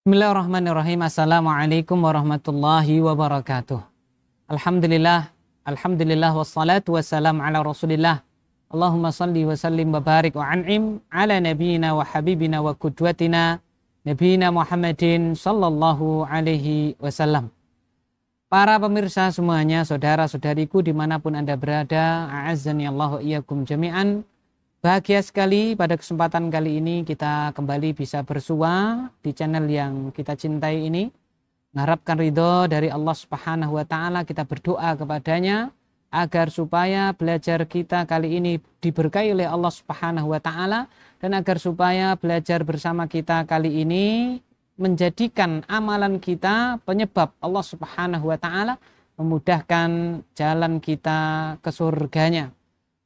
Bismillahirrahmanirrahim. Assalamualaikum warahmatullahi wabarakatuh. Alhamdulillah wassalatu wassalam ala Rasulillah. Allahumma salli wa sallim wa barik wa an'im ala nabiyyina wa habibina wa qudwatina nabiyyina Muhammadin sallallahu alaihi wasallam. Para pemirsa semuanya, saudara-saudariku dimanapun Anda berada, a'azzani Allahu iyyakum jami'an. Bahagia sekali pada kesempatan kali ini kita kembali bisa bersua di channel yang kita cintai ini. Mengharapkan ridho dari Allah Subhanahu wa Ta'ala, kita berdoa kepadanya agar supaya belajar kita kali ini diberkahi oleh Allah Subhanahu wa Ta'ala, dan agar supaya belajar bersama kita kali ini menjadikan amalan kita penyebab Allah Subhanahu wa Ta'ala memudahkan jalan kita ke surganya.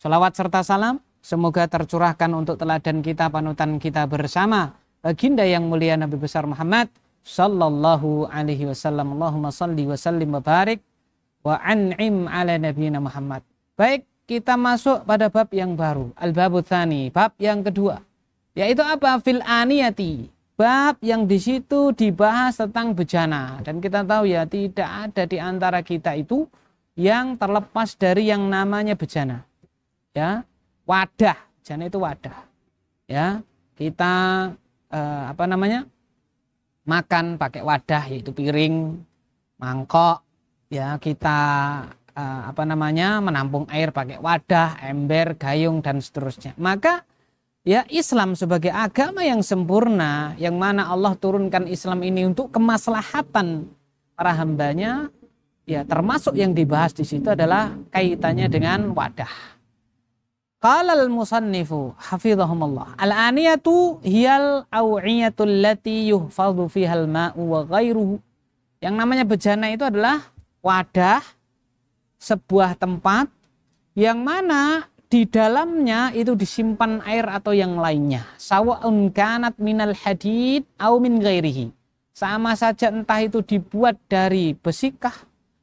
Salawat serta salam semoga tercurahkan untuk teladan kita, panutan kita bersama baginda yang mulia Nabi besar Muhammad sallallahu alaihi wasallam. Allahumma salli wa sallim wa barik wa an'im ala nabiyina Muhammad. Baik, kita masuk pada bab yang baru, al-babu tsani, bab yang kedua, yaitu apa? Fil aniyati, bab yang di situ dibahas tentang bejana. Dan kita tahu ya, tidak ada di antara kita itu yang terlepas dari yang namanya bejana. Ya, wadah, bejana itu wadah. Ya, kita makan pakai wadah, yaitu piring, mangkok. Ya, kita menampung air pakai wadah, ember, gayung dan seterusnya. Maka ya, Islam sebagai agama yang sempurna, yang mana Allah turunkan Islam ini untuk kemaslahatan para hambanya, ya termasuk yang dibahas di situ adalah kaitannya dengan wadah. Qala al-musannifu hafizahumullah, al-aniyatu hiyal aw'iyatul lati yuhfadhu fihal ma'u wa ghairuhu. Yang namanya bejana itu adalah wadah, sebuah tempat yang mana di dalamnya itu disimpan air atau yang lainnya. Sawa'un kanat minal hadid au min ghairihi. Sama saja entah itu dibuat dari besikah,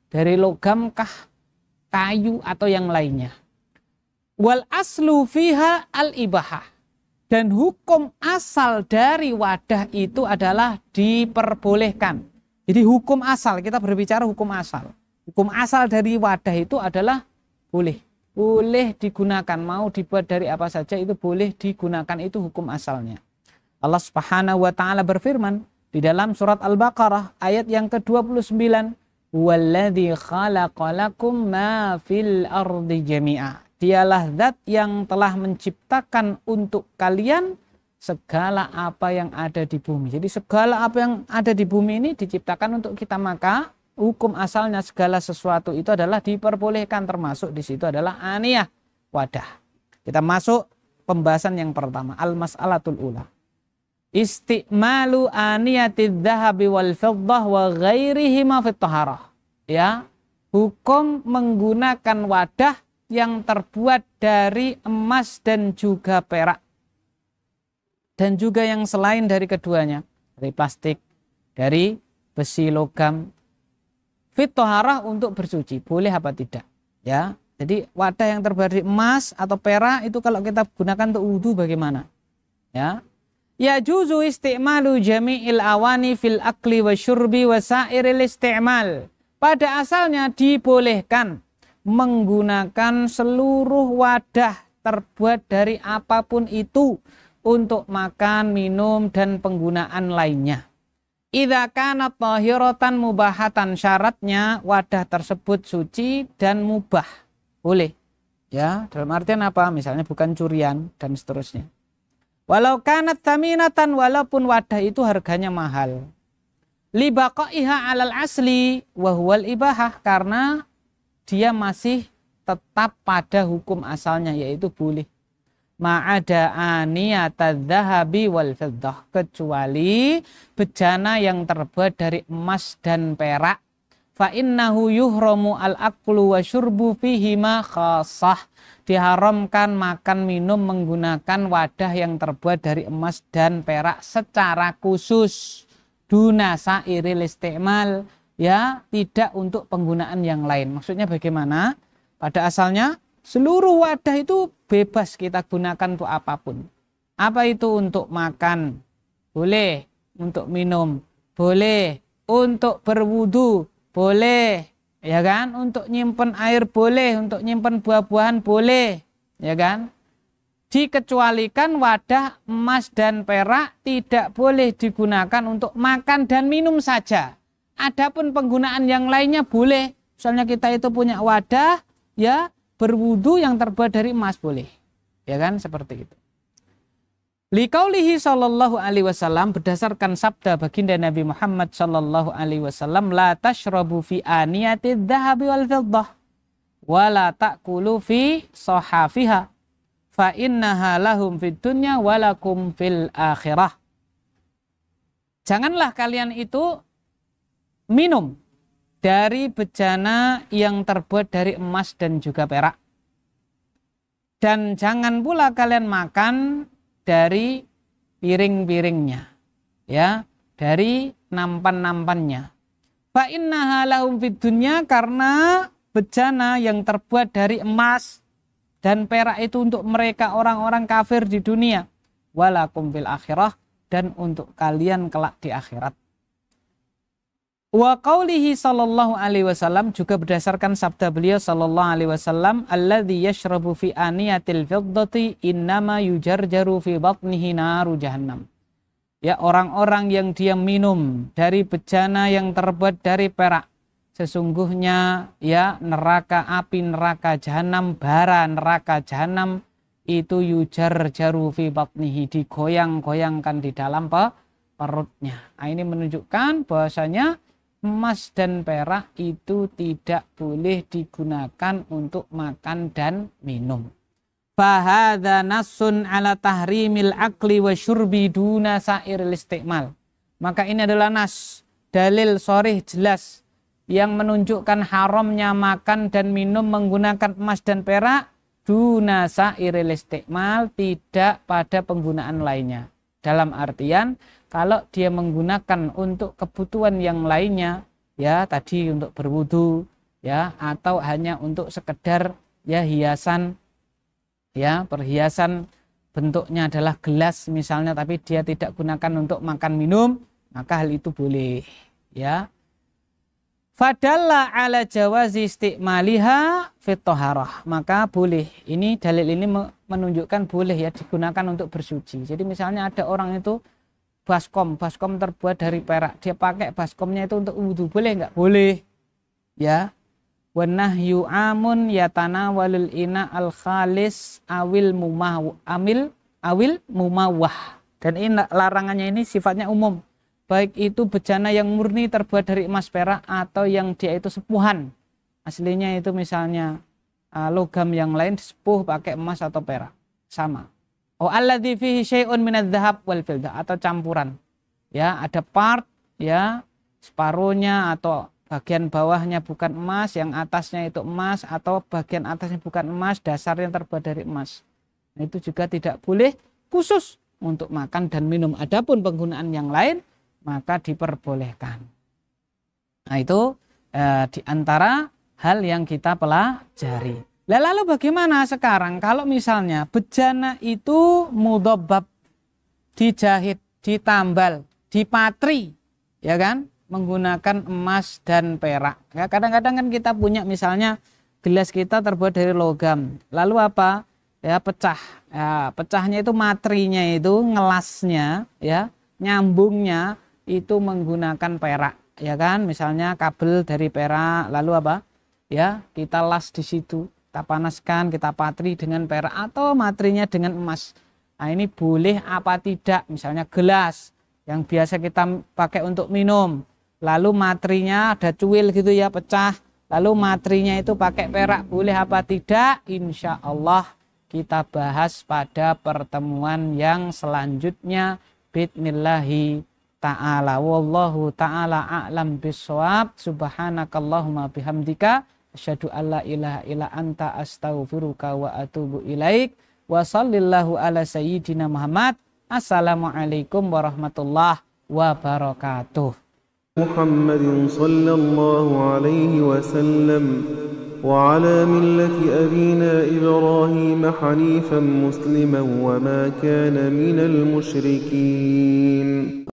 dari logamkah, kayu atau yang lainnya. Wal aslu fiha al-ibahah, dan hukum asal dari wadah itu adalah diperbolehkan. Jadi hukum asal, kita berbicara hukum asal. Hukum asal dari wadah itu adalah boleh digunakan, mau dibuat dari apa saja itu boleh digunakan, itu hukum asalnya. Allah Subhanahu wa Ta'ala berfirman di dalam surat Al-Baqarah ayat yang ke-29, walladzi khalaqalakum ma fil ardi jami'a. Dialah zat yang telah menciptakan untuk kalian segala apa yang ada di bumi. Jadi segala apa yang ada di bumi ini diciptakan untuk kita, maka hukum asalnya segala sesuatu itu adalah diperbolehkan, termasuk di situ adalah aniyah, wadah. Kita masuk pembahasan yang pertama, al-mas'alatul ula. Isti'malu aniyatidz dzahabi wal fiddah wa ghairihima fit taharah. Ya, hukum menggunakan wadah yang terbuat dari emas dan juga perak, dan juga yang selain dari keduanya, dari plastik, dari besi, logam, fit taharah, untuk bersuci, boleh apa tidak? Ya, jadi wadah yang terbuat dari emas atau perak itu kalau kita gunakan untuk wudhu bagaimana? Ya, juzu isti'malu jami'il awani fil akli wa syurbi wa sairil isti'mal. Pada asalnya dibolehkan menggunakan seluruh wadah terbuat dari apapun itu untuk makan, minum, dan penggunaan lainnya. Idza kanat tahiratan mubahatan, syaratnya wadah tersebut suci dan mubah, boleh. Ya, dalam artian apa? Misalnya bukan curian dan seterusnya. Walau kanat thaminatan, walaupun wadah itu harganya mahal. Li baqaiha 'alal asli wa huwal ibahah, karena dia masih tetap pada hukum asalnya, yaitu boleh. Ma'ada aniyatadz dzahabi wal fiddah, kecuali bejana yang terbuat dari emas dan perak. Fa innahu yuhramu al-aklu wa syurbu fihima khassah. Diharamkan makan minum menggunakan wadah yang terbuat dari emas dan perak secara khusus. Duna sairil isti'mal, ya, tidak untuk penggunaan yang lain. Maksudnya bagaimana? Pada asalnya seluruh wadah itu bebas kita gunakan untuk apapun. Apa itu? Untuk makan boleh, untuk minum boleh. Untuk berwudu boleh, ya kan? Untuk nyimpen air boleh, untuk nyimpen buah-buahan boleh, ya kan? Dikecualikan wadah emas dan perak tidak boleh digunakan untuk makan dan minum saja. Adapun penggunaan yang lainnya boleh. Misalnya kita itu punya wadah, ya, berwudu yang terbuat dari emas boleh, ya kan? Seperti itu. Liqaulihi sallallahu alaihi wasallam, berdasarkan sabda baginda Nabi Muhammad sallallahu alaihi wasallam, la tashrabu fi aniyatid dhahabi wal fiddah wa la ta'kulu fi sahafiha fa innaha lahum fid dunya wa lakum fil akhirah. Janganlah kalian itu minum dari bejana yang terbuat dari emas dan juga perak. Dan jangan pula kalian makan dari piring-piringnya, ya, dari nampan-nampannya. Fa innaha lahum fid dunya, karena bejana yang terbuat dari emas dan perak itu untuk mereka orang-orang kafir di dunia. Walakum fil akhirah, dan untuk kalian kelak di akhirat. Wa qaulihi sallallahu alaihi wasallam, juga berdasarkan sabda beliau sallallahu alaihi wasallam, alladzi yashrabu fi aniyatil fiddati innama yujarjaru fi batnihi naru jahannam. Ya, orang-orang yang dia minum dari bejana yang terbuat dari perak, sesungguhnya ya neraka api neraka jahanam, bara neraka jahanam itu yujarjaru fi batnihi, digoyang-goyangkan di dalam perutnya. Nah, ini menunjukkan bahwasanya emas dan perak itu tidak boleh digunakan untuk makan dan minum. Fahadha nassun ala tahrimil akli wa syurbi duna sairil istiqmal. Maka ini adalah nas, dalil sharih jelas yang menunjukkan haramnya makan dan minum menggunakan emas dan perak duna sairil istiqmal, tidak pada penggunaan lainnya. Dalam artian kalau dia menggunakan untuk kebutuhan yang lainnya, ya tadi untuk berwudu, ya, atau hanya untuk sekedar ya hiasan, ya perhiasan bentuknya adalah gelas misalnya, tapi dia tidak gunakan untuk makan minum, maka hal itu boleh, ya. Fadalla ala jawazi istiqmaliha fit thaharah, maka boleh. Ini dalil ini menunjukkan boleh ya digunakan untuk bersuci. Jadi misalnya ada orang itu baskom terbuat dari perak, dia pakai baskomnya itu untuk wudu, boleh nggak? Boleh, ya. Wa nahyu amun yatanawalul ina al khalis awil mumawah. Dan ini larangannya ini sifatnya umum, baik itu bejana yang murni terbuat dari emas perak atau yang dia itu sepuhan, aslinya itu misalnya logam yang lain disepuh pakai emas atau perak, sama. Oh, alladzi fihi syai'un minadz-dzahab wal fiddah, atau campuran. Ya, ada part ya separuhnya atau bagian bawahnya bukan emas, yang atasnya itu emas, atau bagian atasnya bukan emas, dasarnya terbuat dari emas. Nah, itu juga tidak boleh khusus untuk makan dan minum. Adapun penggunaan yang lain maka diperbolehkan. Nah, itu di antara hal yang kita pelajari. Lalu bagaimana sekarang kalau misalnya bejana itu mudhabbab, dijahit, ditambal, dipatri, ya kan, menggunakan emas dan perak. Ya, kadang-kadang kan kita punya misalnya gelas kita terbuat dari logam, lalu apa? Ya pecah. Ya, pecahnya itu matrinya itu ngelasnya, ya nyambungnya itu menggunakan perak, ya kan? Misalnya kabel dari perak, lalu apa? Ya kita las di situ. Kita panaskan, kita patri dengan perak atau matrinya dengan emas. Nah, ini boleh apa tidak? Misalnya gelas yang biasa kita pakai untuk minum, lalu matrinya ada cuil gitu ya, pecah, lalu matrinya itu pakai perak, boleh apa tidak? Insya Allah kita bahas pada pertemuan yang selanjutnya. Bismillahi ta'ala. Wallahu ta'ala a'lam bissawab. Subhanakallahumma bihamdika asyhadu alla ilaha illa anta astaghfiruka wa atubu ilaik. Wa sallallahu ala sayyidina Muhammad. Assalamualaikum warahmatullahi wabarakatuh. Muhammadin sallallahu alaihi wasallam wa ala millati abina Ibrahim hanifan musliman wa ma kana minal musyrikin.